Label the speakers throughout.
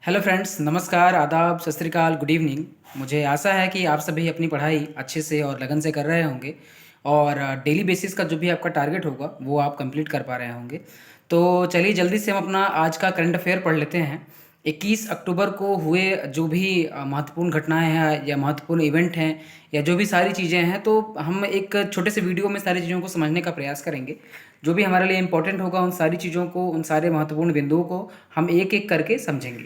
Speaker 1: Hello friends, नमस्कार, आदाब, सत श्री अकाल, गुड इवनिंग। मुझे आशा है कि आप सभी अपनी पढ़ाई अच्छे से और लगन से कर रहे होंगे और डेली बेसिस का जो भी आपका टारगेट होगा वो आप कंप्लीट कर पा रहे होंगे। तो चलिए जल्दी से हम अपना आज का करंट अफेयर पढ़ लेते हैं। 21 अक्टूबर को हुए जो भी महत्वपूर्ण घटनाएं हैं या महत्वपूर्ण इवेंट हैं या जो भी सारी चीज़ें हैं, तो हम एक छोटे से वीडियो में सारी चीज़ों को समझने का प्रयास करेंगे। जो भी हमारे लिए इम्पोर्टेंट होगा उन सारी चीज़ों को, उन सारे महत्वपूर्ण बिंदुओं को हम एक एक करके समझेंगे।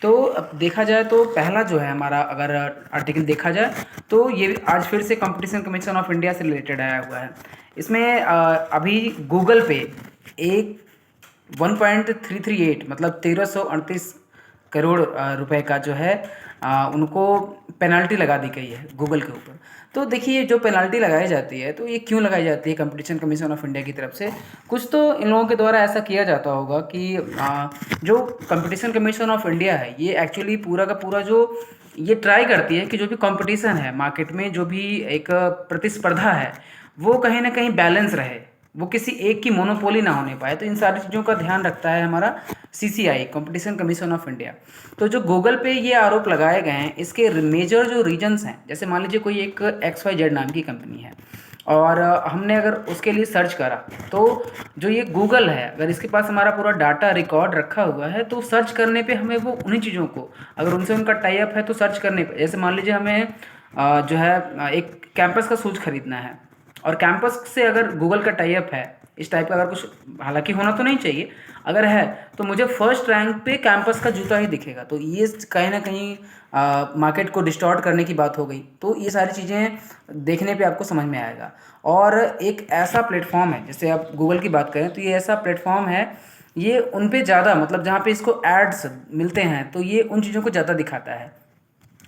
Speaker 1: तो अब देखा जाए तो पहला जो है हमारा, अगर आर्टिकल देखा जाए तो ये आज फिर से कंपटीशन कमीशन ऑफ इंडिया से रिलेटेड आया हुआ है। इसमें अभी गूगल पे एक 1.338 मतलब 1338 करोड़ रुपए का जो है उनको पेनल्टी लगा दी गई है गूगल के ऊपर। तो देखिए, जो पेनल्टी लगाई जाती है तो ये क्यों लगाई जाती है कंपटीशन कमीशन ऑफ इंडिया की तरफ से। कुछ तो इन लोगों के द्वारा ऐसा किया जाता होगा कि जो कंपटीशन कमीशन ऑफ इंडिया है ये एक्चुअली पूरा का पूरा जो ये ट्राई करती है कि जो भी कंपटीशन है मार्केट में, जो भी एक प्रतिस्पर्धा है वो कहीं ना कहीं बैलेंस रहे, वो किसी एक की मोनोपोली ना होने पाए। तो इन सारी चीज़ों का ध्यान रखता है हमारा CCI, competition commission of India. तो जो गूगल पे ये आरोप लगाए गए हैं, इसके मेजर जो रीजंस हैं, जैसे मान लीजिए कोई एक XYZ नाम की कंपनी है और हमने अगर उसके लिए सर्च करा तो जो ये गूगल है, अगर इसके पास हमारा पूरा डाटा रिकॉर्ड रखा हुआ है तो सर्च करने पे हमें वो उन्हीं चीज़ों को, अगर उनसे उनका टाई अप है तो सर्च करने पे, जैसे मान लीजिए हमें जो है एक कैंपस का शूज़ खरीदना है और कैंपस से अगर गूगल का टाई अप है, इस टाइप का अगर कुछ, हालांकि होना तो नहीं चाहिए, अगर है तो मुझे फर्स्ट रैंक पे कैंपस का जूता ही दिखेगा। तो ये कहीं ना कहीं मार्केट को डिस्टॉर्ट करने की बात हो गई। तो ये सारी चीज़ें देखने पे आपको समझ में आएगा। और एक ऐसा प्लेटफॉर्म है, जैसे आप गूगल की बात करें तो ये ऐसा प्लेटफॉर्म है, ये उन पे ज़्यादा, मतलब जहाँ पे इसको एड्स मिलते हैं तो ये उन चीज़ों को ज़्यादा दिखाता है।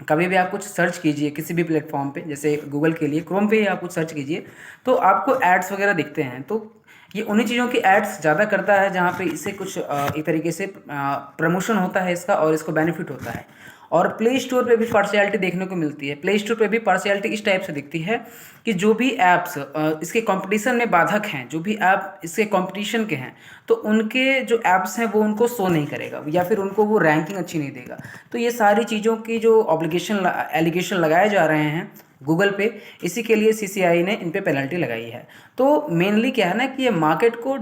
Speaker 1: कभी भी आप कुछ सर्च कीजिए किसी भी प्लेटफॉर्म पे, जैसे गूगल के लिए क्रोम पे ही आप कुछ सर्च कीजिए तो आपको एड्स वगैरह दिखते हैं। तो ये उन्हीं चीज़ों की एड्स ज़्यादा करता है जहाँ पे इसे कुछ एक तरीके से प्रमोशन होता है इसका और इसको बेनिफिट होता है। और प्ले स्टोर पे भी पार्शियलिटी देखने को मिलती है। प्ले स्टोर पे भी पार्शियलिटी इस टाइप से दिखती है कि जो भी ऐप्स इसके कंपटीशन में बाधक हैं, जो भी ऐप इसके कंपटीशन के हैं, तो उनके जो ऐप्स हैं वो उनको शो नहीं करेगा या फिर उनको वो रैंकिंग अच्छी नहीं देगा। तो ये सारी चीज़ों की जो ऑब्लिगेशन एलिगेशन लगाए जा रहे हैं गूगल पे, इसी के लिए सीसीआई ने इन पे पेनल्टी लगाई है। तो मेनली क्या है ना कि ये मार्केट को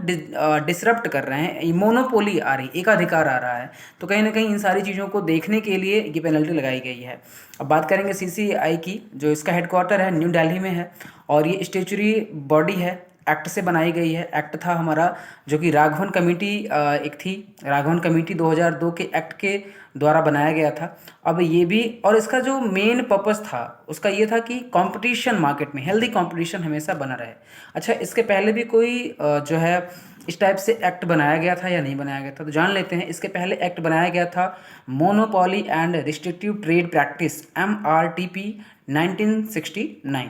Speaker 1: डिसरप्ट कर रहे हैं, मोनोपोली आ रही, एकाधिकार आ रहा है। तो कहीं ना कहीं इन सारी चीज़ों को देखने के लिए ये पेनल्टी लगाई गई है। अब बात करेंगे सीसीआई की, जो इसका हेडक्वार्टर है न्यू दिल्ली में है और ये स्टेचुरी बॉडी है, एक्ट से बनाई गई है। एक्ट था हमारा जो कि राघवन कमेटी एक थी, राघवन कमेटी 2002 के एक्ट के द्वारा बनाया गया था। अब ये भी, और इसका जो मेन पर्पस था उसका ये था कि कंपटीशन मार्केट में, हेल्दी कंपटीशन हमेशा बना रहे। अच्छा, इसके पहले भी कोई जो है इस टाइप से एक्ट बनाया गया था या नहीं बनाया गया था, तो जान लेते हैं। इसके पहले एक्ट बनाया गया था monopoly and restrictive trade practice, MRTP 1969।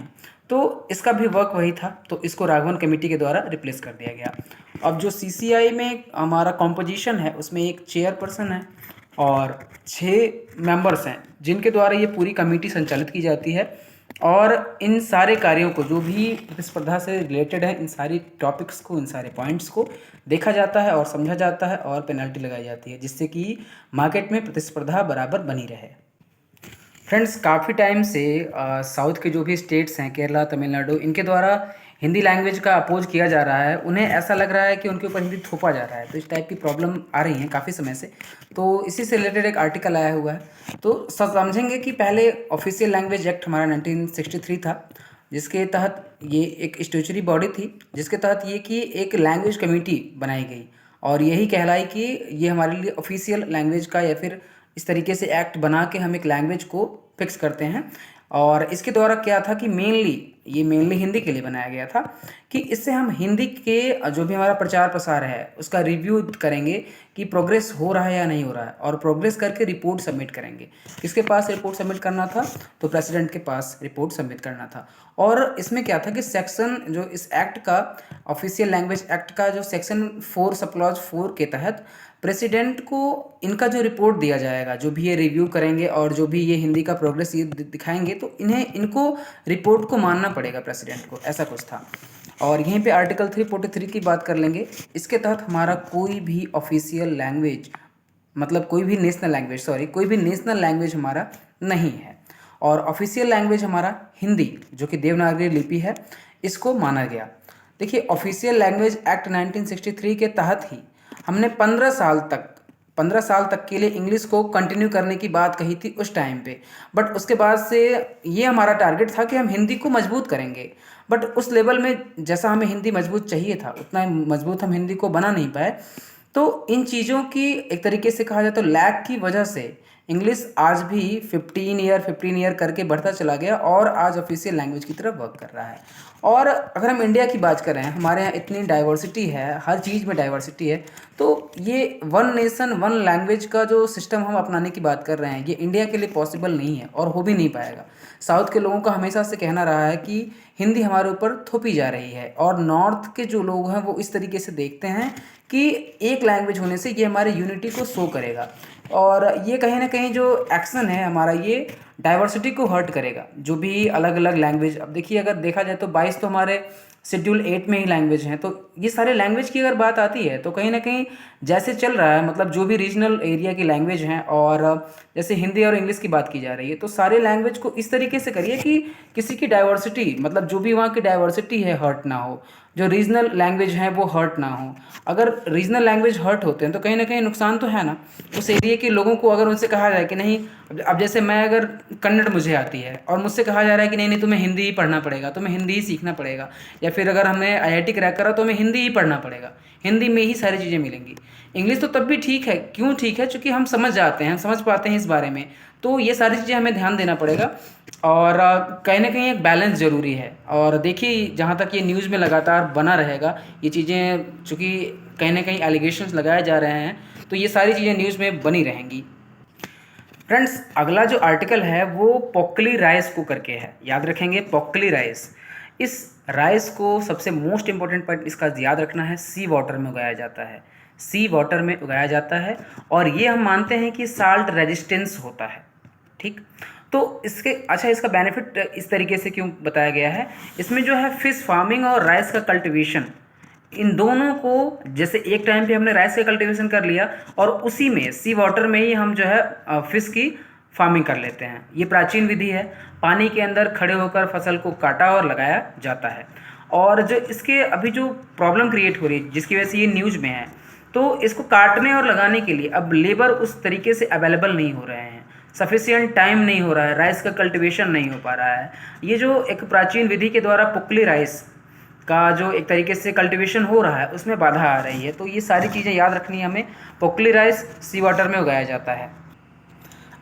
Speaker 1: तो इसका भी वर्क वही था, तो इसको राघवन कमेटी के द्वारा रिप्लेस कर दिया गया। अब जो सीसीआई में हमारा कॉम्पोजिशन है उसमें एक चेयरपर्सन है और 6 मेंबर्स हैं जिनके द्वारा ये पूरी कमेटी संचालित की जाती है। और इन सारे कार्यों को, जो भी प्रतिस्पर्धा से रिलेटेड है, इन सारी टॉपिक्स को, इन सारे पॉइंट्स को देखा जाता है और समझा जाता है और पेनल्टी लगाई जाती है, जिससे कि मार्केट में प्रतिस्पर्धा बराबर बनी रहे। फ्रेंड्स, काफ़ी टाइम से साउथ के जो भी स्टेट्स हैं, केरला, तमिलनाडु, इनके द्वारा हिंदी लैंग्वेज का अपोज किया जा रहा है। उन्हें ऐसा लग रहा है कि उनके ऊपर हिंदी थोपा जा रहा है। तो इस टाइप की प्रॉब्लम आ रही है काफ़ी समय से। तो इसी से रिलेटेड एक आर्टिकल आया हुआ है। तो समझेंगे कि पहले ऑफिशियल लैंग्वेज एक्ट हमारा 1963 था, जिसके तहत ये एक स्टैट्यूटरी बॉडी थी, जिसके तहत ये कि एक लैंग्वेज कमेटी बनाई गई और यही कहलाई कि ये हमारे लिए ऑफिशियल लैंग्वेज का, या फिर इस तरीके से एक्ट बना के हम एक लैंग्वेज को फिक्स करते हैं। और इसके द्वारा क्या था कि मेनली हिंदी के लिए बनाया गया था कि इससे हम हिंदी के जो भी हमारा प्रचार प्रसार है उसका रिव्यू करेंगे कि प्रोग्रेस हो रहा है या नहीं हो रहा है, और प्रोग्रेस करके रिपोर्ट सबमिट करेंगे। किसके पास रिपोर्ट सबमिट करना था? तो प्रेसिडेंट के पास रिपोर्ट सबमिट करना था। और इसमें क्या था कि सेक्शन, जो इस एक्ट का, ऑफिशियल लैंग्वेज एक्ट का जो सेक्शन 4 सब क्लॉज 4 के तहत प्रेसिडेंट को इनका जो रिपोर्ट दिया जाएगा, जो भी ये रिव्यू करेंगे और जो भी ये हिंदी का प्रोग्रेस ये दिखाएंगे, तो इनको रिपोर्ट को मानना पड़ेगा प्रेसिडेंट को, ऐसा कुछ था। और यहीं पे आर्टिकल 343 की बात कर लेंगे। इसके तहत हमारा कोई भी ऑफिशियल लैंग्वेज मतलब कोई भी नेशनल लैंग्वेज, सॉरी, कोई भी नेशनल लैंग्वेज हमारा नहीं है। और ऑफिशियल लैंग्वेज हमारा हिंदी, जो कि देवनागरी लिपि है, इसको माना गया। देखिए, ऑफिशियल लैंग्वेज एक्ट 1963 के तहत ही हमने 15 साल तक के लिए इंग्लिश को कंटिन्यू करने की बात कही थी उस टाइम पे। बट उसके बाद से ये हमारा टारगेट था कि हम हिंदी को मजबूत करेंगे। बट उस लेवल में जैसा हमें हिंदी मजबूत चाहिए था, उतना मजबूत हम हिंदी को बना नहीं पाए। तो इन चीज़ों की एक तरीके से कहा जाए तो लैग की वजह से इंग्लिश आज भी 15 ईयर करके बढ़ता चला गया और आज ऑफिशियल लैंग्वेज की तरफ वर्क कर रहा है। और अगर हम इंडिया की बात करें, हमारे यहाँ इतनी डाइवर्सिटी है, हर चीज़ में डाइवर्सिटी है, तो ये वन नेशन वन लैंग्वेज का जो सिस्टम हम अपनाने की बात कर रहे हैं, ये इंडिया के लिए पॉसिबल नहीं है और हो भी नहीं पाएगा। साउथ के लोगों का हमेशा से कहना रहा है कि हिंदी हमारे ऊपर थोपी जा रही है, और नॉर्थ के जो लोग हैं वो इस तरीके से देखते हैं कि एक लैंग्वेज होने से ये हमारे यूनिटी को शो करेगा, और ये कहीं ना कहीं जो एक्शन है हमारा, ये डाइवर्सिटी को हर्ट करेगा। जो भी अलग अलग लैंग्वेज, अब देखिए अगर देखा जाए तो 22 तो हमारे शेड्यूल 8 में ही लैंग्वेज हैं, तो ये सारे लैंग्वेज की अगर बात आती है तो कहीं ना कहीं जैसे चल रहा है, मतलब जो भी रीजनल एरिया की लैंग्वेज हैं, और जैसे हिंदी और इंग्लिश की बात की जा रही है, तो सारे लैंग्वेज को इस तरीके से करिए कि किसी की डाइवर्सिटी, मतलब जो भी वहाँ की डाइवर्सिटी है, हर्ट ना हो, जो रीजनल लैंग्वेज हैं वो हर्ट ना हो। अगर रीजनल लैंग्वेज हर्ट होते हैं तो कहीं ना कहीं नुकसान तो है ना उस एरिया के लोगों को। अगर उनसे कहा जाए कि नहीं, अब जैसे मैं, अगर कन्नड़ मुझे आती है और मुझसे कहा जा रहा है कि नहीं नहीं तुम्हें हिंदी ही पढ़ना पड़ेगा, तुम्हें हिंदी ही सीखना पड़ेगा, या फिर अगर हमने आईआईटी क्रैक करा तो हमें हिंदी ही पढ़ना पड़ेगा, हिंदी में ही सारी चीज़ें मिलेंगी। इंग्लिश तो तब भी ठीक है, क्यों ठीक है, क्योंकि हम समझ जाते हैं, हम समझ पाते हैं इस बारे में। तो ये सारी चीज़ें हमें ध्यान देना पड़ेगा, और कहीं ना कहीं एक बैलेंस ज़रूरी है। और देखिए, जहाँ तक ये न्यूज़ में लगातार बना रहेगा ये चीज़ें, चूँकि कहीं ना कहीं एलिगेशंस लगाए जा रहे हैं, तो ये सारी चीज़ें न्यूज़ में बनी रहेंगी। फ्रेंड्स, अगला जो आर्टिकल है वो पोक्ली राइस को करके है, याद रखेंगे, पोक्ली राइस। इस राइस को सबसे मोस्ट इम्पॉर्टेंट पॉइंट इसका याद रखना है, सी वाटर में उगाया जाता है, सी वाटर में उगाया जाता है, और ये हम मानते हैं कि साल्ट रेजिस्टेंस होता है। ठीक, तो इसके, अच्छा, इसका बेनिफिट इस तरीके से क्यों बताया गया है, इसमें जो है फिश फार्मिंग और राइस का कल्टीवेशन, इन दोनों को, जैसे एक टाइम पे हमने राइस का कल्टीवेशन कर लिया और उसी में सी वाटर में ही हम जो है फिश की फार्मिंग कर लेते हैं। ये प्राचीन विधि है, पानी के अंदर खड़े होकर फसल को काटा और लगाया जाता है। और जो इसके अभी जो प्रॉब्लम क्रिएट हो रही है, जिसकी वजह से ये न्यूज़ में है, तो इसको काटने और लगाने के लिए अब लेबर उस तरीके से अवेलेबल नहीं हो रहे हैं, सफिशियंट टाइम नहीं हो रहा है, राइस का कल्टीवेशन नहीं हो पा रहा है। ये जो एक प्राचीन विधि के द्वारा पुकली राइस का जो एक तरीके से कल्टीवेशन हो रहा है उसमें बाधा आ रही है। तो ये सारी चीज़ें याद रखनी है हमें। पोक्ली राइस सी वाटर में उगाया जाता है।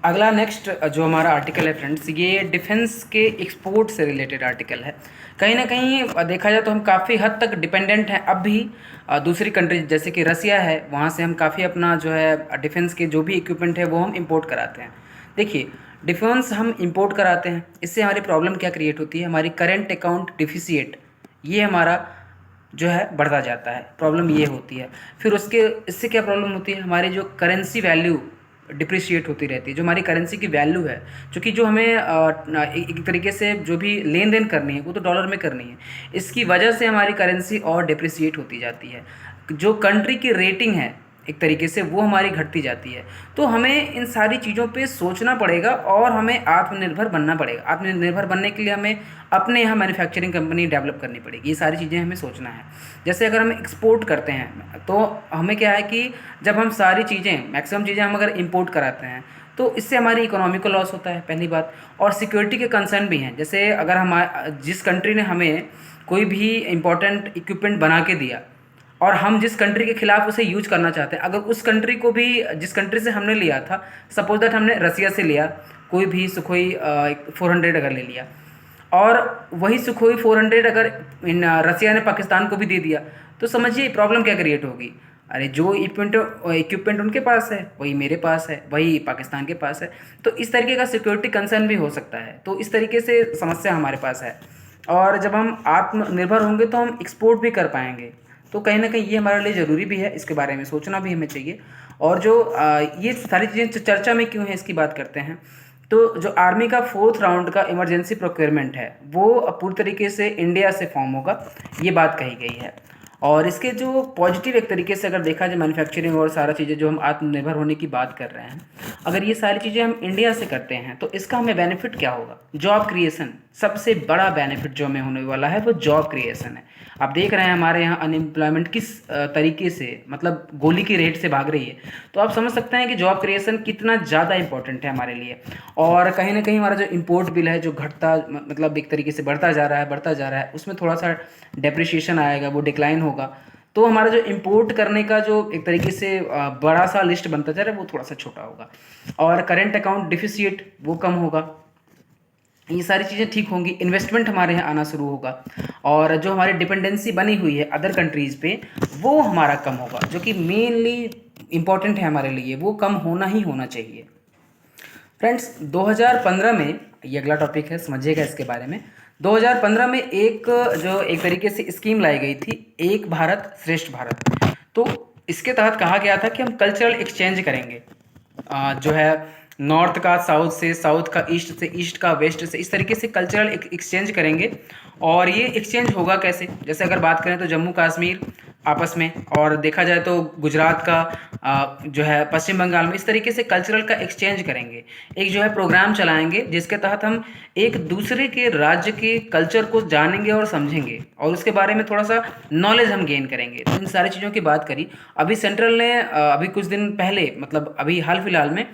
Speaker 1: अगला नेक्स्ट जो हमारा आर्टिकल है फ्रेंड्स, ये डिफेंस के एक्सपोर्ट से रिलेटेड आर्टिकल है। कहीं ना कहीं देखा जाए तो हम काफ़ी हद तक डिपेंडेंट हैं अब भी दूसरी कंट्री, जैसे कि रसिया है, वहाँ से हम काफ़ी अपना जो है डिफेंस के जो भी इक्विपमेंट है वो हम इंपोर्ट कराते हैं। देखिए, डिफेंस हम इंपोर्ट कराते हैं, इससे हमारी प्रॉब्लम क्या क्रिएट होती है, हमारी करेंट अकाउंट डिफिसिएट, ये हमारा जो है बढ़ता जाता है, प्रॉब्लम ये होती है। फिर उसके, इससे क्या प्रॉब्लम होती है, हमारी जो करेंसी वैल्यू डिप्रिशिएट होती रहती है, जो हमारी करेंसी की वैल्यू है, क्योंकि जो हमें एक तरीके से जो भी लेन देन करनी है वो तो डॉलर में करनी है, इसकी वजह से हमारी करेंसी और डिप्रिशिएट होती जाती है। जो कंट्री की रेटिंग है एक तरीके से वो हमारी घटती जाती है। तो हमें इन सारी चीज़ों पे सोचना पड़ेगा और हमें आत्मनिर्भर बनना पड़ेगा। आत्मनिर्भर बनने के लिए हमें अपने यहाँ मैन्युफैक्चरिंग कंपनी डेवलप करनी पड़ेगी, ये सारी चीज़ें हमें सोचना है। जैसे अगर हम एक्सपोर्ट करते हैं तो हमें क्या है कि जब हम सारी चीज़ें, मैक्सिमम चीज़ें हम अगर इम्पोर्ट कराते हैं तो इससे हमारी इकोनॉमी को लॉस होता है, पहली बात। और सिक्योरिटी के कंसर्न भी हैं। जैसे अगर हम, जिस कंट्री ने हमें कोई भी इम्पोर्टेंट इक्विपमेंट बना के दिया और हम जिस कंट्री के खिलाफ उसे यूज करना चाहते हैं, अगर उस कंट्री को भी, जिस कंट्री से हमने लिया था, सपोज दैट हमने रसिया से लिया कोई भी सुखोई 400 अगर ले लिया, और वही सुखोई 400 अगर इन रसिया ने पाकिस्तान को भी दे दिया, तो समझिए प्रॉब्लम क्या क्रिएट होगी। अरे जो इक्विपमेंट उनके पास है वही मेरे पास है, वही पाकिस्तान के पास है, तो इस तरीके का सिक्योरिटी कंसर्न भी हो सकता है। तो इस तरीके से समस्या हमारे पास है। और जब हम आत्मनिर्भर होंगे तो हम एक्सपोर्ट भी कर पाएंगे। तो कहीं ना कहीं ये हमारे लिए ज़रूरी भी है, इसके बारे में सोचना भी हमें चाहिए। और जो ये सारी चीज़ें चर्चा में क्यों है इसकी बात करते हैं। तो जो आर्मी का 4th राउंड का इमरजेंसी प्रोक्योरमेंट है वो पूरी तरीके से इंडिया से फॉर्म होगा, ये बात कही गई है। और इसके जो पॉजिटिव एक तरीके से अगर देखा जाए मैन्युफैक्चरिंग और सारा चीज़ें जो हम आत्मनिर्भर होने की बात कर रहे हैं, अगर ये सारी चीज़ें हम इंडिया से करते हैं तो इसका हमें बेनिफिट क्या होगा? जॉब क्रिएशन, सबसे बड़ा बेनिफिट जो हमें होने वाला है वो जॉब क्रिएशन है। आप देख रहे हैं हमारे यहाँ अनएम्प्लॉयमेंट किस तरीके से मतलब गोली की रेट से भाग रही है, तो आप समझ सकते हैं कि जॉब क्रिएशन कितना ज़्यादा इंपॉर्टेंट है हमारे लिए। और कहीं ना कहीं हमारा जो इम्पोर्ट बिल है जो घटता मतलब एक तरीके से बढ़ता जा रहा है उसमें थोड़ा सा डेप्रिसिएशन आएगा, वो डिक्लाइन होगा, तो हमारा जो इंपोर्ट करने का जो एक तरीके से बड़ा सा लिस्ट बनता जा रहा है वो थोड़ा सा छोटा होगा, और करेंट अकाउंट डिफिसिट वो कम होगा। ये सारी चीज़ें ठीक होंगी, इन्वेस्टमेंट हमारे यहाँ आना शुरू होगा, और जो हमारी डिपेंडेंसी बनी हुई है अदर कंट्रीज़ पे वो हमारा कम होगा, जो कि मेनली इम्पॉर्टेंट है हमारे लिए, वो कम होना ही होना चाहिए। फ्रेंड्स 2015 में, ये अगला टॉपिक है, समझिएगा इसके बारे में। 2015 में एक जो एक तरीके से स्कीम लाई गई थी, एक भारत श्रेष्ठ भारत। तो इसके तहत कहा गया था कि हम कल्चरल एक्सचेंज करेंगे, जो है नॉर्थ का साउथ से, साउथ का ईस्ट से, ईस्ट का वेस्ट से, इस तरीके से कल्चरल एक्सचेंज करेंगे। और ये एक्सचेंज होगा कैसे? जैसे अगर बात करें तो जम्मू कश्मीर आपस में, और देखा जाए तो गुजरात का जो है पश्चिम बंगाल में, इस तरीके से कल्चरल का एक्सचेंज करेंगे। एक जो है प्रोग्राम चलाएंगे जिसके तहत हम एक दूसरे के राज्य के कल्चर को जानेंगे और समझेंगे, और उसके बारे में थोड़ा सा नॉलेज हम गेन करेंगे। तो इन सारी चीज़ों की बात करी। अभी सेंट्रल ने अभी कुछ दिन पहले, मतलब अभी हाल फिलहाल में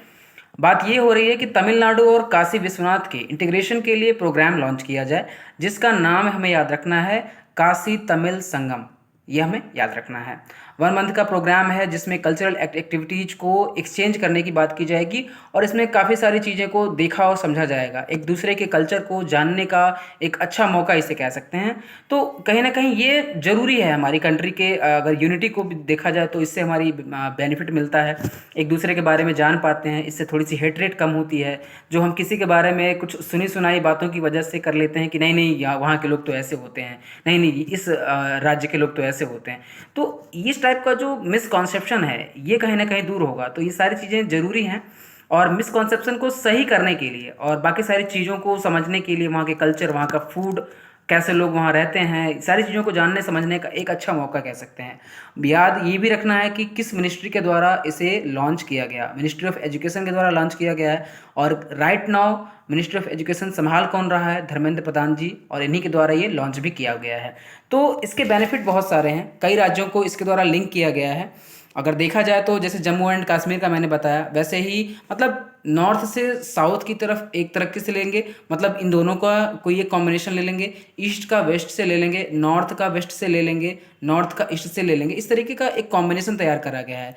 Speaker 1: बात ये हो रही है कि तमिलनाडु और काशी विश्वनाथ के इंटीग्रेशन के लिए प्रोग्राम लॉन्च किया जाए, जिसका नाम हमें याद रखना है काशी तमिल संगम। ये हमें याद रखना है। 1 मंथ का प्रोग्राम है जिसमें कल्चरल एक्टिविटीज़ को एक्सचेंज करने की बात की जाएगी, और इसमें काफ़ी सारी चीज़ें को देखा और समझा जाएगा। एक दूसरे के कल्चर को जानने का एक अच्छा मौका इसे कह सकते हैं। तो कहीं ना कहीं ये ज़रूरी है हमारी कंट्री के, अगर यूनिटी को भी देखा जाए तो इससे हमारी बेनिफिट मिलता है। एक दूसरे के बारे में जान पाते हैं, इससे थोड़ी सी हेट कम होती है। जो हम किसी के बारे में कुछ सुनी सुनाई बातों की वजह से कर लेते हैं कि नहीं नहीं यहाँ वहाँ के लोग तो ऐसे होते हैं, नहीं नहीं इस राज्य के लोग तो ऐसे होते हैं, तो इस टाइप का जो मिसकॉन्सेप्शन है ये कहीं ना कहीं दूर होगा। तो ये सारी चीज़ें ज़रूरी हैं, और मिसकॉन्सेप्शन को सही करने के लिए और बाकी सारी चीज़ों को समझने के लिए, वहाँ के कल्चर, वहाँ का फूड, कैसे लोग वहाँ रहते हैं, सारी चीज़ों को जानने समझने का एक अच्छा मौका कह सकते हैं। याद ये भी रखना है कि किस मिनिस्ट्री के द्वारा इसे लॉन्च किया गया, मिनिस्ट्री ऑफ एजुकेशन के द्वारा लॉन्च किया गया है। और right now ministry of education संभाल कौन रहा है? धर्मेंद्र प्रधान जी, और इन्हीं के द्वारा ये लॉन्च भी किया गया है। तो इसके बेनिफिट बहुत सारे हैं, कई राज्यों को इसके द्वारा लिंक किया गया है। अगर देखा जाए तो जैसे जम्मू एंड कश्मीर का मैंने बताया, वैसे ही मतलब नॉर्थ से साउथ की तरफ एक तरीके से लेंगे, मतलब इन दोनों का कोई एक कॉम्बिनेशन ले लेंगे, ईस्ट का वेस्ट से ले लेंगे, नॉर्थ का वेस्ट से ले लेंगे, नॉर्थ का ईस्ट से ले लेंगे, इस तरीके का एक कॉम्बिनेशन तैयार करा गया है।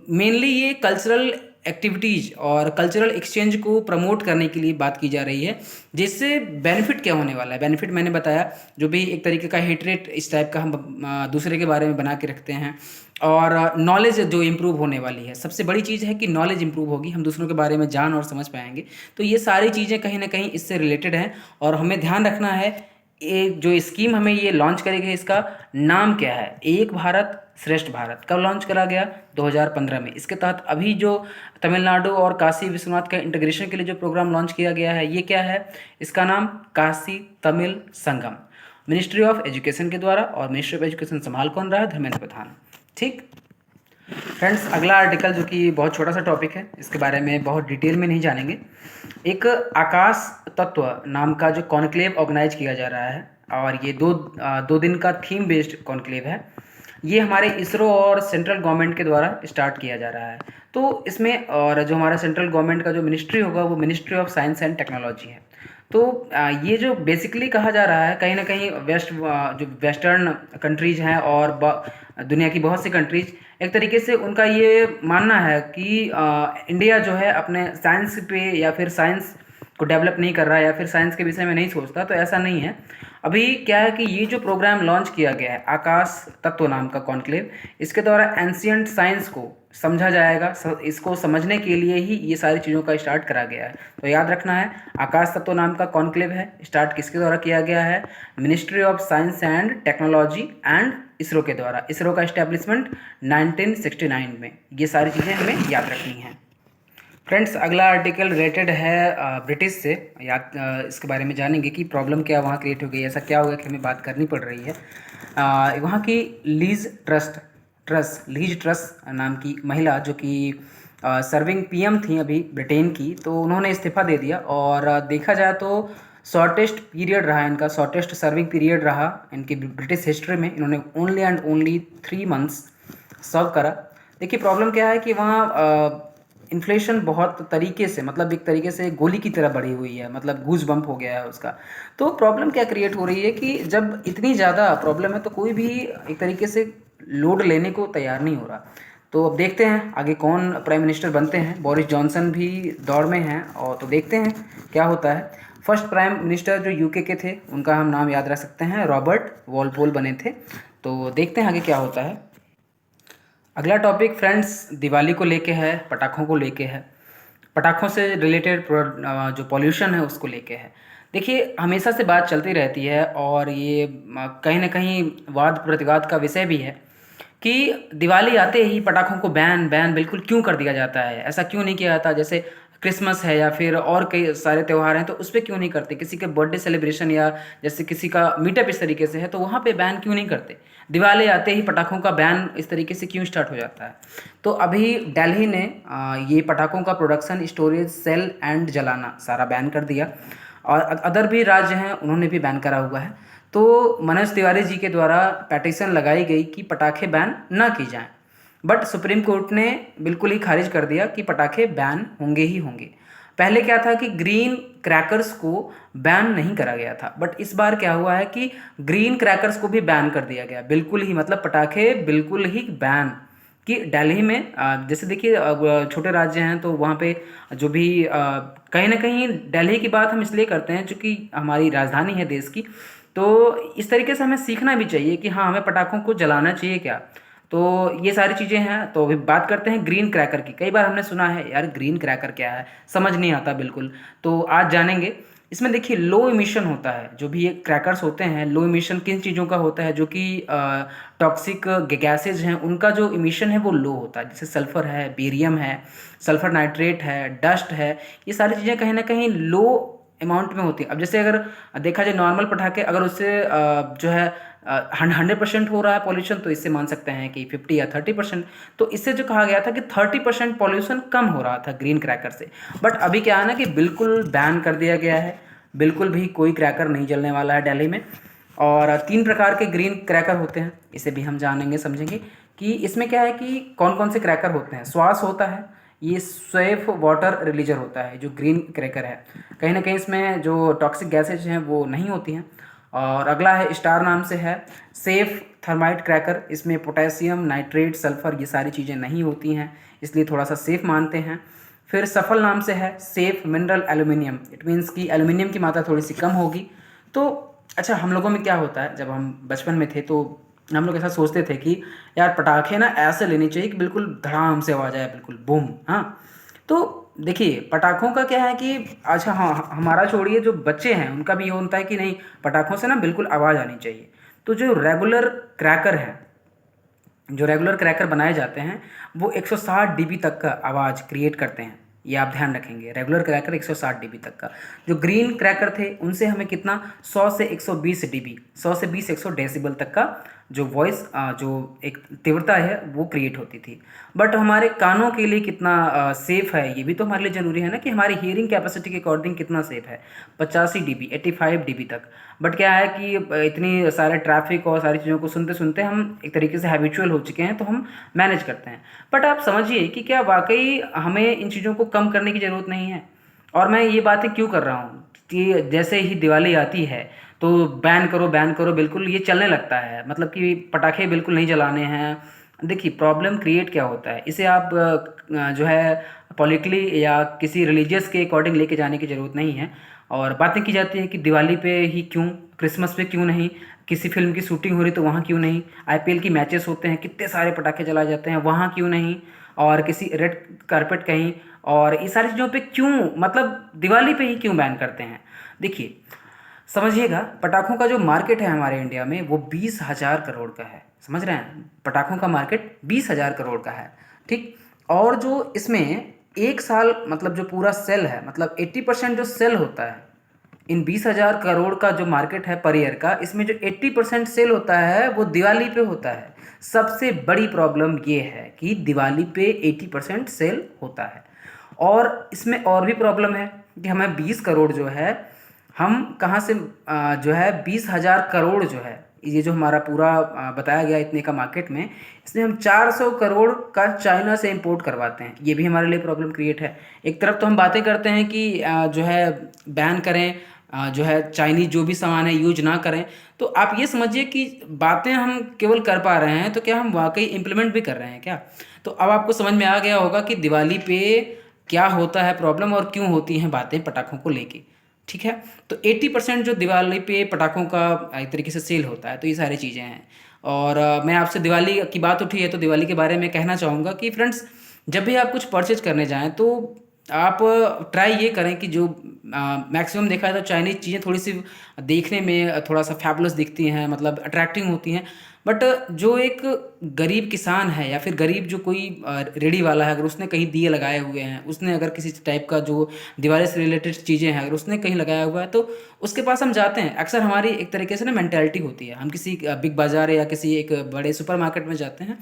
Speaker 1: मेनली ये कल्चरल एक्टिविटीज़ और कल्चरल एक्सचेंज को प्रमोट करने के लिए बात की जा रही है। जिससे बेनिफिट क्या होने वाला है? बेनिफिट मैंने बताया, जो भी एक तरीके का हेटरेट इस टाइप का हम दूसरे के बारे में बना के रखते हैं, और नॉलेज जो इम्प्रूव होने वाली है, सबसे बड़ी चीज़ है कि नॉलेज इम्प्रूव होगी, हम दूसरों के बारे में जान और समझ पाएंगे। तो ये सारी चीज़ें कहीं ना कहीं इससे रिलेटेड हैं, और हमें ध्यान रखना है ये जो स्कीम हमें ये लॉन्च करेगी, इसका नाम क्या है? एक भारत श्रेष्ठ भारत। कब लॉन्च करा गया? 2015 में। इसके तहत अभी जो तमिलनाडु और काशी विश्वनाथ का इंटीग्रेशन के लिए जो प्रोग्राम लॉन्च किया गया है, ये क्या है? इसका नाम काशी तमिल संगम, मिनिस्ट्री ऑफ एजुकेशन के द्वारा, और मिनिस्ट्री ऑफ एजुकेशन संभाल कौन रहा है? धर्मेंद्र प्रधान। ठीक फ्रेंड्स, अगला आर्टिकल जो कि बहुत छोटा सा टॉपिक है, इसके बारे में बहुत डिटेल में नहीं जानेंगे। एक आकाश तत्व नाम का जो कॉन्क्लेव ऑर्गेनाइज किया जा रहा है, और ये दो दिन का थीम बेस्ड कॉन्क्लेव है। ये हमारे इसरो और सेंट्रल गवर्नमेंट के द्वारा स्टार्ट किया जा रहा है। तो इसमें, और जो हमारा सेंट्रल गवर्नमेंट का जो मिनिस्ट्री होगा वो ministry of science and technology है। तो ये जो बेसिकली कहा जा रहा है, कहीं ना कहीं जो वेस्टर्न कंट्रीज हैं और दुनिया की बहुत सी कंट्रीज, एक तरीके से उनका ये मानना है कि इंडिया जो है अपने साइंस पे या फिर साइंस को डेवलप नहीं कर रहा है, या फिर साइंस के विषय में नहीं सोचता। तो ऐसा नहीं है। अभी क्या है कि ये जो प्रोग्राम लॉन्च किया गया है, आकाश तत्व नाम का कॉन्क्लेव, इसके द्वारा एंशियंट साइंस को समझा जाएगा। इसको समझने के लिए ही ये सारी चीज़ों का स्टार्ट करा गया है। तो याद रखना है, आकाश तत्व नाम का कॉन्क्लेव है, स्टार्ट किसके द्वारा किया गया है? Ministry of science and technology and ISRO के द्वारा। इसरो का इस्टेब्लिशमेंट 1969 में। ये सारी चीज़ें हमें याद रखनी हैं। फ्रेंड्स, अगला आर्टिकल रिलेटेड है ब्रिटिश से। या इसके बारे में जानेंगे कि प्रॉब्लम क्या वहाँ क्रिएट हो गई, ऐसा क्या होगा कि हमें बात करनी पड़ रही है। वहाँ की लीज ट्रस नाम की महिला, जो कि सर्विंग पीएम थी अभी ब्रिटेन की, तो उन्होंने इस्तीफ़ा दे दिया। और देखा जाए तो शॉर्टेस्ट पीरियड रहा इनका, शॉर्टेस्ट सर्विंग पीरियड रहा इनकी ब्रिटिश हिस्ट्री में। इन्होंने ओनली एंड ओनली 3 मंथ्स सर्व करा। देखिए प्रॉब्लम क्या है कि वहाँ इन्फ्लेशन बहुत तरीके से, मतलब एक तरीके से गोली की तरह बढ़ी हुई है, मतलब गूज बम्प हो गया है उसका। तो प्रॉब्लम क्या क्रिएट हो रही है कि जब इतनी ज़्यादा प्रॉब्लम है तो कोई भी एक तरीके से लोड लेने को तैयार नहीं हो रहा। तो अब देखते हैं आगे कौन प्राइम मिनिस्टर बनते हैं। बोरिस जॉनसन भी दौड़ में हैं, और तो देखते हैं क्या होता है। फर्स्ट प्राइम मिनिस्टर जो यूके के थे, उनका हम नाम याद रख सकते हैं, रॉबर्ट वॉलपोल बने थे। तो देखते हैं आगे क्या होता है। अगला टॉपिक फ्रेंड्स दिवाली को लेके है, पटाखों को लेके है। पटाखों से रिलेटेड जो पॉल्यूशन है उसको लेके है। देखिए हमेशा से बात चलती रहती है, और ये कहीं ना कहीं वाद प्रतिवाद का विषय भी है कि दिवाली आते ही पटाखों को बैन बैन बिल्कुल क्यों कर दिया जाता है। ऐसा क्यों नहीं किया जाता, जैसे क्रिसमस है या फिर और कई सारे त्यौहार हैं तो उस पर क्यों नहीं करते। किसी के बर्थडे सेलिब्रेशन या जैसे किसी का मीटअप इस तरीके से है तो वहाँ पे बैन क्यों नहीं करते। दिवाली आते ही पटाखों का बैन इस तरीके से क्यों स्टार्ट हो जाता है। तो अभी दिल्ली ने ये पटाखों का प्रोडक्शन, स्टोरेज, सेल एंड जलाना सारा बैन कर दिया। और अदर भी राज्य हैं उन्होंने भी बैन करा हुआ है। तो मनोज तिवारी जी के द्वारा पेटिशन लगाई गई कि पटाखे बैन ना की जाएं, बट सुप्रीम कोर्ट ने बिल्कुल ही खारिज कर दिया कि पटाखे बैन होंगे ही होंगे। पहले क्या था कि ग्रीन क्रैकर्स को बैन नहीं करा गया था, बट इस बार क्या हुआ है कि ग्रीन क्रैकर्स को भी बैन कर दिया गया, बिल्कुल ही, मतलब पटाखे बिल्कुल ही बैन। कि दिल्ली में जैसे देखिए छोटे राज्य हैं तो वहाँ पे जो भी कहीं ना कहीं दिल्ली की बात हम इसलिए करते हैं क्योंकि हमारी राजधानी है देश की। तो इस तरीके से हमें सीखना भी चाहिए कि हाँ, हमें पटाखों को जलाना चाहिए क्या। तो ये सारी चीज़ें हैं। तो अभी बात करते हैं ग्रीन क्रैकर की। कई बार हमने सुना है यार ग्रीन क्रैकर क्या है, समझ नहीं आता बिल्कुल। तो आज जानेंगे। इसमें देखिए लो इमिशन होता है, जो भी ये क्रैकर्स होते हैं लो इमिशन किन चीज़ों का होता है, जो कि टॉक्सिक गैसेज हैं उनका जो इमिशन है वो लो होता है। जैसे सल्फ़र है, बेरियम है, सल्फ़र नाइट्रेट है, डस्ट है, ये सारी चीज़ें कहीं ना कहीं लो अमाउंट में होती है। अब जैसे अगर देखा जाए नॉर्मल पटाखे, अगर उससे जो है 100% हो रहा है पॉल्यूशन, तो इससे मान सकते हैं कि 50 या 30%। तो इससे जो कहा गया था कि 30% पॉल्यूशन कम हो रहा था ग्रीन क्रैकर से। बट अभी क्या है ना कि बिल्कुल बैन कर दिया गया है, बिल्कुल भी कोई क्रैकर नहीं जलने वाला है दिल्ली में। और 3 प्रकार के ग्रीन क्रैकर होते हैं, इसे भी हम जानेंगे समझेंगे कि इसमें क्या है कि कौन कौन से क्रैकर होते हैं। श्वास होता है, ये सेफ वाटर रिलीजर होता है जो ग्रीन क्रैकर है, कहीं ना कहीं इसमें जो टॉक्सिक गैसेज हैं वो नहीं होती हैं। और अगला है स्टार नाम से है सेफ थर्माइट क्रैकर, इसमें पोटेशियम, नाइट्रेट, सल्फर ये सारी चीज़ें नहीं होती हैं, इसलिए थोड़ा सा सेफ मानते हैं। फिर सफल नाम से है safe mineral aluminium, it means कि एल्यूमिनियम की मात्रा थोड़ी सी कम होगी। तो अच्छा, हम लोगों में क्या होता है, जब हम बचपन में थे तो हम लोग ऐसा सोचते थे कि यार पटाखे ना ऐसे लेने चाहिए कि बिल्कुल धड़ाम से आवाज़ आए, बिल्कुल बूम। हाँ, तो देखिए पटाखों का क्या है कि अच्छा हाँ, हमारा छोड़िए, जो बच्चे हैं उनका भी ये होता है कि नहीं, पटाखों से ना बिल्कुल आवाज़ आनी चाहिए। तो जो रेगुलर क्रैकर है, जो रेगुलर क्रैकर बनाए जाते हैं वो 160 डीबी तक का आवाज़ क्रिएट करते हैं। ये आप ध्यान रखेंगे, रेगुलर क्रैकर 160 डीबी तक का। जो ग्रीन क्रैकर थे उनसे हमें कितना 100 से 120 डीबी, 100 से 20 100 डेसिबल तक का जो वॉइस, जो एक तीव्रता है वो क्रिएट होती थी। बट हमारे कानों के लिए कितना सेफ़ है, ये भी तो हमारे लिए ज़रूरी है ना कि हमारी हियरिंग कैपेसिटी के अकॉर्डिंग कितना सेफ़ है। 85 डीबी, 85 डीबी तक। बट क्या है कि इतनी सारे ट्रैफिक और सारी चीज़ों को सुनते सुनते हम एक तरीके से हैबिचुअल हो चुके हैं, तो हम मैनेज करते हैं। बट आप समझिए कि क्या वाकई हमें इन चीज़ों को कम करने की ज़रूरत नहीं है। और मैं ये बातें क्यों कर रहा हूँ कि जैसे ही दिवाली आती है तो बैन करो बैन करो, बिल्कुल ये चलने लगता है, मतलब कि पटाखे बिल्कुल नहीं जलाने हैं। देखिए प्रॉब्लम क्रिएट क्या होता है, इसे आप जो है पॉलिटिकली या किसी रिलीजियस के अकॉर्डिंग लेके जाने की ज़रूरत नहीं है। और बातें की जाती है कि दिवाली पे ही क्यों, क्रिसमस पे क्यों नहीं, किसी फिल्म की शूटिंग हो रही तो वहाँ क्यों नहीं, आईपीएल की मैचेस होते हैं कितने सारे पटाखे जलाए जाते हैं वहाँ क्यों नहीं, और किसी रेड कारपेट कहीं, और ये सारी चीज़ों पे क्यों, मतलब दिवाली पे ही क्यों बैन करते हैं। देखिए समझिएगा, पटाखों का जो मार्केट है हमारे इंडिया में वो 20,000 करोड़ का है। समझ रहे हैं, पटाखों का मार्केट 20,000 करोड़ का है, ठीक। और जो इसमें एक साल मतलब जो पूरा सेल है, मतलब 80% जो सेल होता है इन 20,000 करोड़ का जो मार्केट है पर ईयर का, इसमें जो 80% सेल होता है वो दिवाली पे होता है। सबसे बड़ी प्रॉब्लम ये है कि दिवाली पे 80% सेल होता है। और इसमें और भी प्रॉब्लम है कि हमें 20 करोड़ जो है, हम कहाँ से जो है 20,000 करोड़ जो है, ये जो हमारा पूरा बताया गया इतने का मार्केट में, इसमें हम 400 करोड़ का चाइना से इंपोर्ट करवाते हैं। ये भी हमारे लिए प्रॉब्लम क्रिएट है। एक तरफ तो हम बातें करते हैं कि जो है बैन करें, जो है चाइनीज जो भी सामान है यूज ना करें। तो आप ये समझिए कि बातें हम केवल कर पा रहे हैं, तो क्या हम वाकई इम्प्लीमेंट भी कर रहे हैं क्या? तो अब आपको समझ में आ गया होगा कि दिवाली पे क्या होता है प्रॉब्लम और क्यों होती हैं बातें पटाखों को लेके। ठीक है, तो 80% जो दिवाली पे पटाखों का एक तरीके से सेल होता है, तो ये सारी चीज़ें हैं। और मैं आपसे दिवाली की बात उठी है तो दिवाली के बारे में कहना चाहूँगा कि फ्रेंड्स, जब भी आप कुछ परचेज करने जाएं तो आप ट्राई ये करें कि जो मैक्सिमम देखा जाए तो चाइनीज़ चीज़ें थोड़ी सी देखने में थोड़ा सा फैबुलस दिखती हैं, मतलब अट्रैक्टिंग होती हैं। बट जो एक गरीब किसान है या फिर गरीब जो कोई रेडी वाला है, अगर उसने कहीं दिए लगाए हुए हैं, उसने अगर किसी टाइप का जो दिवाली से रिलेटेड चीज़ें हैं अगर उसने कहीं लगाया हुआ है, तो उसके पास हम जाते हैं। अक्सर हमारी एक तरीके से ना मेंटालिटी होती है, हम किसी बिग बाज़ार या किसी एक बड़े सुपरमार्केट में जाते हैं,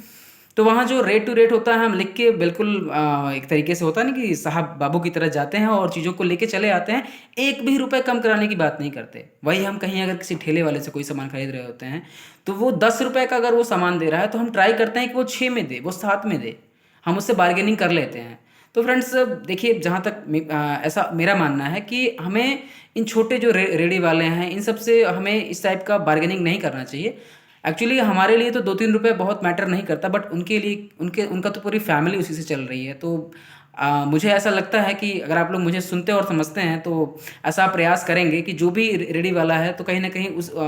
Speaker 1: तो वहाँ जो रेट टू रेट होता है हम लिख के बिल्कुल एक तरीके से होता है ना कि साहब बाबू की तरह जाते हैं और चीज़ों को लेके चले आते हैं। एक भी रुपए कम कराने की बात नहीं करते। वही हम कहीं अगर किसी ठेले वाले से कोई सामान खरीद रहे होते हैं, तो वो 10 रुपए का अगर वो सामान दे रहा है तो हम ट्राई करते हैं कि वो 6 में दे, वो 7 में दे। हम उससे बार्गेनिंग कर लेते हैं। तो फ्रेंड्स देखिए, जहाँ तक ऐसा मेरा मानना है कि हमें इन छोटे जो रेडी वाले हैं इन सब से हमें इस टाइप का बार्गेनिंग नहीं करना चाहिए। एक्चुअली हमारे लिए तो 2-3 रुपए बहुत मैटर नहीं करता, बट उनके लिए उनका तो पूरी फैमिली उसी से चल रही है। तो मुझे ऐसा लगता है कि अगर आप लोग मुझे सुनते और समझते हैं तो ऐसा प्रयास करेंगे कि जो भी रेडी वाला है तो कहीं ना कहीं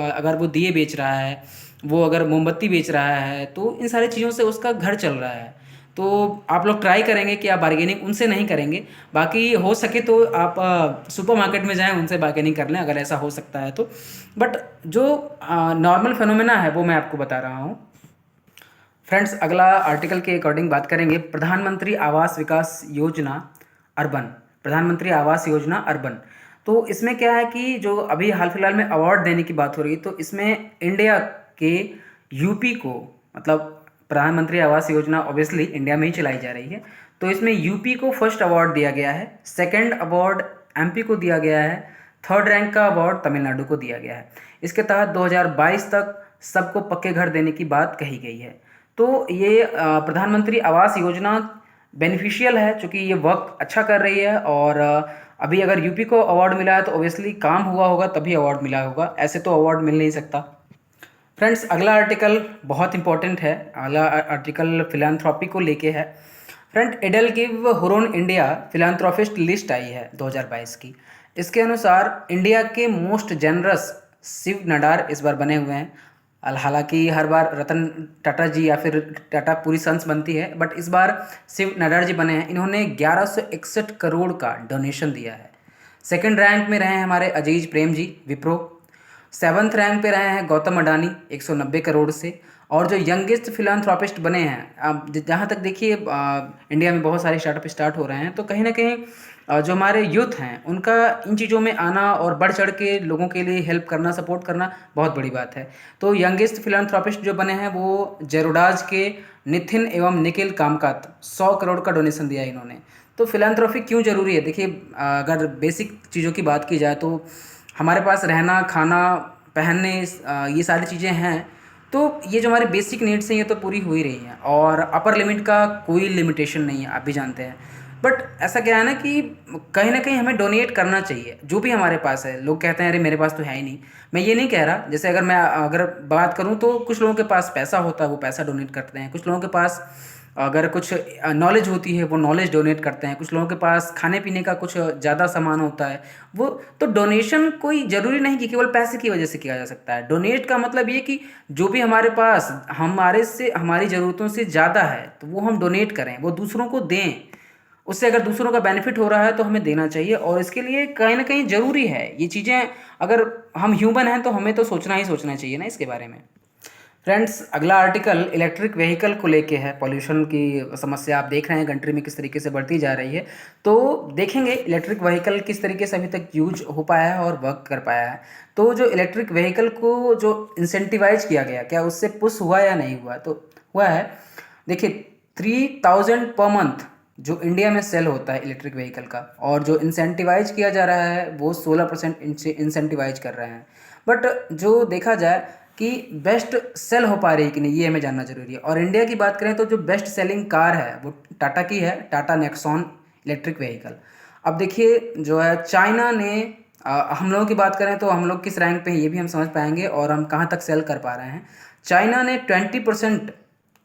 Speaker 1: अगर वो दिए बेच रहा है, वो अगर मोमबत्ती बेच रहा है, तो इन सारी चीज़ों से उसका घर चल रहा है। तो आप लोग ट्राई करेंगे कि आप बार्गेनिंग उनसे नहीं करेंगे। बाकी हो सके तो आप सुपरमार्केट में जाएं, उनसे बार्गेनिंग कर लें अगर ऐसा हो सकता है तो। बट जो नॉर्मल फिनोमेना है वो मैं आपको बता रहा हूँ। फ्रेंड्स, अगला आर्टिकल के अकॉर्डिंग बात करेंगे प्रधानमंत्री आवास विकास योजना अर्बन। प्रधानमंत्री आवास योजना अर्बन, तो इसमें क्या है कि जो अभी हाल फिलहाल में अवार्ड देने की बात हो रही है, तो इसमें इंडिया के यूपी को, मतलब प्रधानमंत्री आवास योजना ऑब्वियसली इंडिया में ही चलाई जा रही है, तो इसमें यूपी को फर्स्ट अवार्ड दिया गया है, सेकंड अवार्ड एमपी को दिया गया है, थर्ड रैंक का अवार्ड तमिलनाडु को दिया गया है। इसके तहत 2022 तक सबको पक्के घर देने की बात कही गई है। तो ये प्रधानमंत्री आवास योजना बेनिफिशियल है, चूँकि ये वर्क अच्छा कर रही है। और अभी अगर यूपी को अवार्ड मिला है तो ऑब्वियसली काम हुआ होगा तभी अवार्ड मिला होगा, ऐसे तो अवार्ड मिल नहीं सकता। फ्रेंड्स, अगला आर्टिकल बहुत इंपॉर्टेंट है। अगला आर्टिकल फिलैंथ्रोपी को लेके है। Friend, EdelGive Hurun India philanthropist list आई है 2022 की। इसके अनुसार इंडिया के मोस्ट जनरस शिव नडार इस बार बने हुए हैं। हालांकि हर बार रतन टाटा जी या फिर टाटा पूरी सन्स बनती है, बट इस बार शिव नडार जी बने हैं। इन्होंने 1161 करोड़ का डोनेशन दिया है। सेकंड रैंक में रहे हैं हमारे अजीज प्रेम जी विप्रो। सेवन्थ रैंक पे रहे हैं गौतम अडानी 190 करोड़ से। और जो यंगेस्ट फिलैंथ्रोपिस्ट बने हैं, अब जहाँ तक देखिए इंडिया में बहुत सारे स्टार्टअप स्टार्ट हो रहे हैं, तो कहीं ना कहीं जो हमारे यूथ हैं उनका इन चीज़ों में आना और बढ़ चढ़ के लोगों के लिए हेल्प करना, सपोर्ट करना बहुत बड़ी बात है। तो यंगेस्ट फिलैंथ्रोपिस्ट जो बने हैं वो जेरोडाज के निथिन एवं निखिल कामकात, 100 करोड़ का डोनेशन दिया है इन्होंने। तो फिलैंथ्रोपी क्यों ज़रूरी है? देखिए, अगर बेसिक चीज़ों की बात की जाए तो हमारे पास रहना, खाना, पहनने, ये सारी चीज़ें हैं। तो ये जो हमारे बेसिक नीड्स हैं ये तो पूरी हो ही रही हैं, और अपर लिमिट का कोई लिमिटेशन नहीं है, आप भी जानते हैं। बट ऐसा क्या है ना कि कहीं ना कहीं हमें डोनेट करना चाहिए जो भी हमारे पास है। लोग कहते हैं अरे मेरे पास तो है ही नहीं। मैं ये नहीं कह रहा, जैसे अगर बात करूँ तो कुछ लोगों के पास पैसा होता है वो पैसा डोनेट करते हैं, कुछ लोगों के पास अगर कुछ नॉलेज होती है वो नॉलेज डोनेट करते हैं, कुछ लोगों के पास खाने पीने का कुछ ज़्यादा सामान होता है वो। तो डोनेशन कोई ज़रूरी नहीं कि केवल पैसे की वजह से किया जा सकता है। डोनेट का मतलब ये कि जो भी हमारे पास हमारी ज़रूरतों से ज़्यादा है तो वो हम डोनेट करें, वो दूसरों को दें। उससे अगर दूसरों का बेनिफिट हो रहा है तो हमें देना चाहिए, और इसके लिए कहीं ना कहीं ज़रूरी है ये चीज़ें। अगर हम ह्यूमन हैं तो हमें तो सोचना ही सोचना चाहिए ना इसके बारे में। फ्रेंड्स, अगला आर्टिकल इलेक्ट्रिक व्हीकल को लेके है। पॉल्यूशन की समस्या आप देख रहे हैं कंट्री में किस तरीके से बढ़ती जा रही है। तो देखेंगे इलेक्ट्रिक व्हीकल किस तरीके से अभी तक यूज हो पाया है और वर्क कर पाया है। तो जो इलेक्ट्रिक व्हीकल को जो इंसेंटिवाइज किया गया, क्या उससे पुश हुआ या नहीं हुआ? तो हुआ है। देखिए, 3000 पर मंथ जो इंडिया में सेल होता है इलेक्ट्रिक व्हीकल का, और जो इंसेंटिवाइज किया जा रहा है वो 16% इंसेंटिवाइज कर रहे हैं। बट जो देखा जाए कि बेस्ट सेल हो पा रही है कि नहीं, ये हमें जानना जरूरी है। और इंडिया की बात करें तो जो बेस्ट सेलिंग कार है वो टाटा की है, टाटा नेक्सॉन इलेक्ट्रिक व्हीकल। अब देखिए जो है चाइना ने हम लोगों की बात करें तो हम लोग किस रैंक पे हैं ये भी हम समझ पाएंगे और हम कहाँ तक सेल कर पा रहे हैं। चाइना ने 20%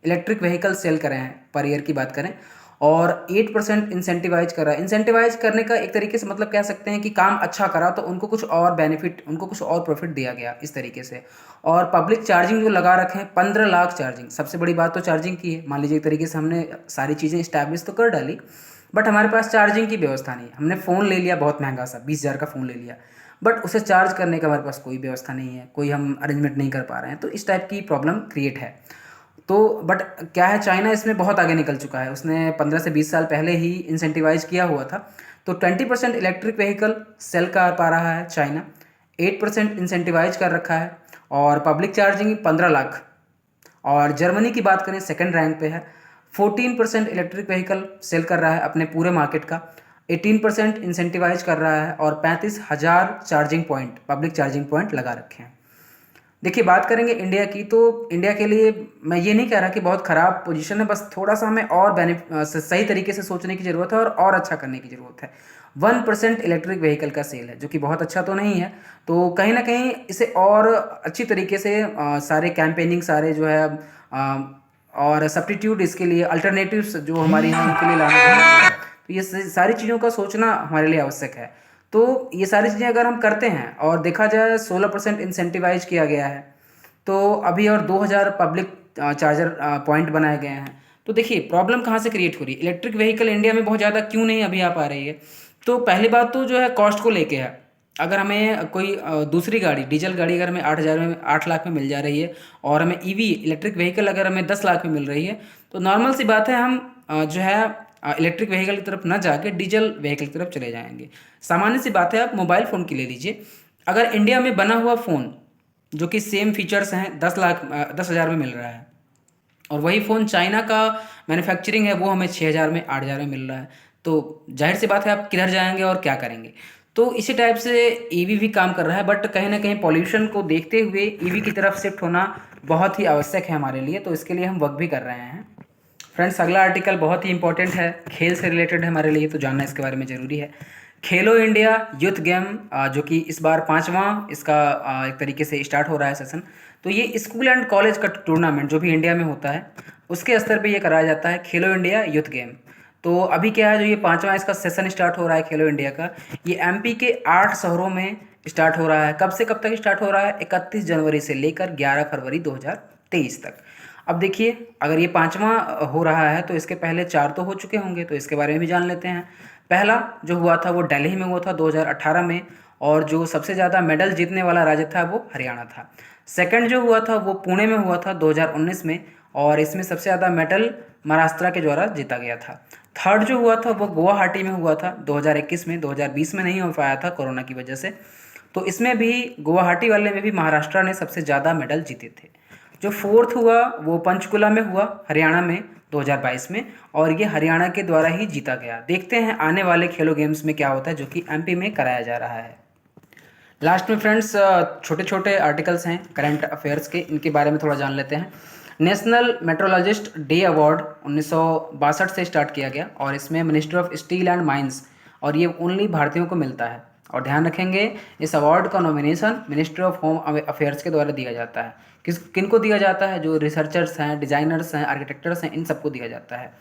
Speaker 1: इलेक्ट्रिक व्हीकल सेल करे हैं पर ईयर की बात करें, और 8% इंसेंटिवाइज कर रहा है। इंसेंटिवाइज करने का एक तरीके से मतलब कह सकते हैं कि काम अच्छा करा तो उनको कुछ और बेनिफिट, उनको कुछ और प्रॉफिट दिया गया इस तरीके से। और पब्लिक चार्जिंग जो लगा रखे हैं 15 लाख चार्जिंग, सबसे बड़ी बात तो चार्जिंग की है। मान लीजिए एक तरीके से हमने सारी चीज़ें इस्टेब्लिश तो कर डाली, बट हमारे पास चार्जिंग की व्यवस्था नहीं है। हमने फ़ोन ले लिया बहुत महंगा सा, 20,000 का फ़ोन ले लिया, बट उसे चार्ज करने का हमारे पास कोई व्यवस्था नहीं है, कोई हम अरेंजमेंट नहीं कर पा रहे हैं। तो इस टाइप की प्रॉब्लम क्रिएट है। तो बट क्या है, चाइना इसमें बहुत आगे निकल चुका है। उसने 15 से 20 साल पहले ही इंसेंटिवाइज किया हुआ था। तो 20% इलेक्ट्रिक व्हीकल सेल कर पा रहा है चाइना, 8% इंसेंटिवाइज कर रखा है, और पब्लिक चार्जिंग 15 लाख। और जर्मनी की बात करें सेकंड रैंक पे है, 14% इलेक्ट्रिक व्हीकल सेल कर रहा है अपने पूरे मार्केट का, 18% इंसेंटिवाइज कर रहा है, और 35,000 charging point, public charging point लगा रखे हैं। देखिए, बात करेंगे इंडिया की, तो इंडिया के लिए मैं ये नहीं कह रहा कि बहुत ख़राब पोजीशन है, बस थोड़ा सा हमें और सही तरीके से सोचने की ज़रूरत है और अच्छा करने की ज़रूरत है। 1% इलेक्ट्रिक व्हीकल का सेल है, जो कि बहुत अच्छा तो नहीं है। तो कहीं ना कहीं इसे और अच्छी तरीके से सारे कैंपेनिंग, सारे जो है और सब्स्टिट्यूट इसके लिए अल्टरनेटिव्स जो हमारे यहाँ उनके लिए लाना जरूरी है। तो ये सारी चीज़ों का सोचना हमारे लिए आवश्यक है। तो ये सारी चीज़ें अगर हम करते हैं और देखा जाए 16% इंसेंटिवाइज किया गया है, तो अभी और 2000 पब्लिक चार्जर पॉइंट बनाए गए हैं। तो देखिए प्रॉब्लम कहाँ से क्रिएट हो रही है, इलेक्ट्रिक व्हीकल इंडिया में बहुत ज़्यादा क्यों नहीं अभी आ पा रही है। तो पहली बात तो जो है कॉस्ट को लेके है। अगर हमें कोई दूसरी गाड़ी, डीजल गाड़ी अगर हमें 8,000 में, 8 लाख में मिल जा रही है, और हमें ईवी इलेक्ट्रिक व्हीकल अगर हमें 10 लाख में मिल रही है, तो नॉर्मल सी बात है हम जो है इलेक्ट्रिक व्हीकल की तरफ ना जाके डीजल व्हीकल की तरफ चले जाएंगे। सामान्य सी बात है, आप मोबाइल फ़ोन की ले लीजिए। अगर इंडिया में बना हुआ फ़ोन जो कि सेम फीचर्स हैं 10,000 में मिल रहा है, और वही फ़ोन चाइना का मैन्युफैक्चरिंग है वो हमें 6,000 में, 8,000 में मिल रहा है, तो जाहिर सी बात है आप किधर जाएंगे और क्या करेंगे। तो इसी टाइप से ईवी भी काम कर रहा है, बट कहीं ना कहीं पॉल्यूशन को देखते हुए ईवी की तरफ शिफ्ट होना बहुत ही आवश्यक है हमारे लिए। तो इसके लिए हम वर्क भी कर रहे हैं। फ्रेंड्स, अगला आर्टिकल बहुत ही इंपॉर्टेंट है, खेल से रिलेटेड है हमारे लिए, तो जानना इसके बारे में ज़रूरी है। खेलो इंडिया यूथ गेम, जो कि इस बार 5वां इसका एक तरीके से स्टार्ट हो रहा है सेशन। तो ये स्कूल एंड कॉलेज का टूर्नामेंट जो भी इंडिया में होता है उसके स्तर पे ये कराया जाता है, खेलो इंडिया यूथ गेम। तो अभी क्या है, जो ये 5वां इसका सेशन स्टार्ट हो रहा है खेलो इंडिया का, ये एमपी के 8 शहरों में स्टार्ट हो रहा है। कब से कब तक स्टार्ट हो रहा है? 31 जनवरी से लेकर 11 फरवरी 2023 तक। अब देखिए, अगर ये 5वां हो रहा है तो इसके पहले 4 तो हो चुके होंगे, तो इसके बारे में भी जान लेते हैं। पहला जो हुआ था वो दिल्ली में हुआ था 2018 में, और जो सबसे ज़्यादा मेडल जीतने वाला राज्य था वो हरियाणा था। सेकंड जो हुआ था वो पुणे में हुआ था 2019 में, और इसमें सबसे ज़्यादा मेडल महाराष्ट्र के द्वारा जीता गया था। थर्ड जो हुआ था वो गुवाहाटी में हुआ था 2021 में, 2020 में नहीं हो पाया था कोरोना की वजह से। तो इसमें भी गुवाहाटी वाले में भी महाराष्ट्र ने सबसे ज़्यादा मेडल जीते थे। जो फोर्थ हुआ वो पंचकुला में हुआ हरियाणा में 2022 में, और ये हरियाणा के द्वारा ही जीता गया। देखते हैं आने वाले खेलो गेम्स में क्या होता है, जो कि एमपी में कराया जा रहा है। लास्ट में फ्रेंड्स छोटे छोटे आर्टिकल्स हैं करंट अफेयर्स के, इनके बारे में थोड़ा जान लेते हैं। नेशनल मेट्रोलॉजिस्ट डे अवार्ड 1962 से स्टार्ट किया गया, और इसमें ministry of steel and mines, और ये ओनली भारतीयों को मिलता है। और ध्यान रखेंगे इस अवार्ड का nomination ministry of home affairs के द्वारा दिया जाता है। किन को दिया जाता है? जो रिसर्चर्स हैं, डिजाइनर्स हैं, आर्किटेक्टर्स हैं, इन सबको दिया जाता है।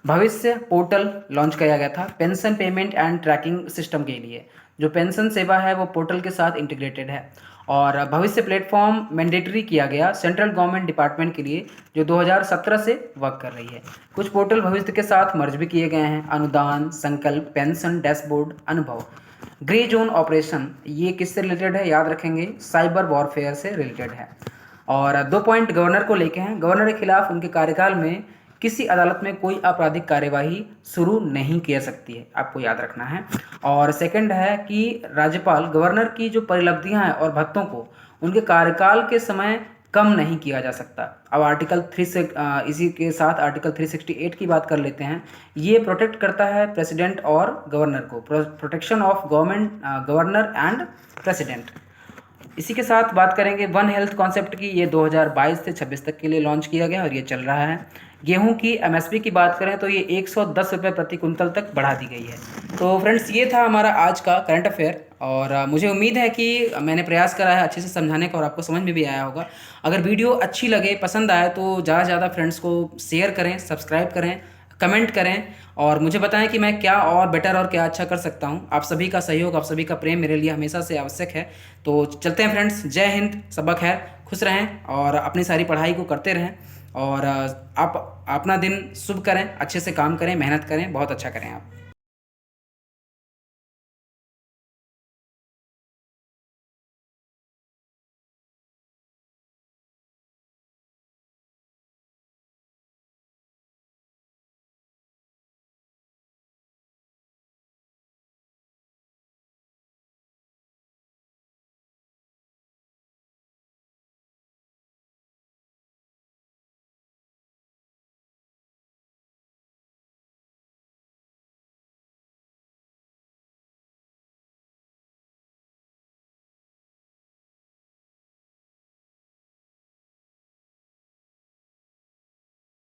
Speaker 1: भविष्य पोर्टल लॉन्च किया गया था pension payment and tracking system के लिए। जो पेंशन सेवा है वो पोर्टल के साथ इंटीग्रेटेड है। और भविष्य प्लेटफॉर्म मैंडेटरी किया गया सेंट्रल गवर्नमेंट डिपार्टमेंट के लिए, जो 2017 से वर्क कर रही है। कुछ पोर्टल भविष्य के साथ मर्ज भी किए गए हैं, अनुदान, संकल्प, पेंशन डैशबोर्ड, अनुभव। ग्रे जोन ऑपरेशन, ये किससे रिलेटेड है? याद रखेंगे साइबर वॉरफेयर से रिलेटेड है। और 2 पॉइंट गवर्नर को लेके हैं। गवर्नर के खिलाफ उनके कार्यकाल में किसी अदालत में कोई आपराधिक कार्यवाही शुरू नहीं की जा सकती है, आपको याद रखना है। और सेकंड है कि राज्यपाल गवर्नर की जो परिलब्धियां हैं और भत्तों को उनके कार्यकाल के समय कम नहीं किया जा सकता। अब आर्टिकल 3 से इसी के साथ आर्टिकल 368 की बात कर लेते हैं। ये प्रोटेक्ट करता है प्रेसिडेंट और गवर्नर को, protection of government governor and president. इसी के साथ बात करेंगे वन हेल्थ कॉन्सेप्ट की। ये 2022 से 26 तक के लिए लॉन्च किया गया और ये चल रहा है। गेहूं की एमएसपी की बात करें तो ये 110 रुपये प्रति कुंतल तक बढ़ा दी गई है। तो फ्रेंड्स, ये था हमारा आज का करंट अफेयर और मुझे उम्मीद है कि मैंने प्रयास करा है अच्छे से समझाने का और आपको समझ में भी आया होगा। अगर वीडियो अच्छी लगे, पसंद आए तो ज़्यादा से ज़्यादा फ्रेंड्स को शेयर करें, सब्सक्राइब करें, कमेंट करें और मुझे बताएं कि मैं क्या और बेटर और क्या अच्छा कर सकता हूं। आप सभी का सहयोग, आप सभी का प्रेम मेरे लिए हमेशा से आवश्यक है। तो चलते हैं फ्रेंड्स, जय हिंद, सबक खैर, खुश रहें और अपनी सारी पढ़ाई को करते रहें और आप अपना दिन शुभ करें, अच्छे से काम करें, मेहनत करें, बहुत अच्छा करें आप।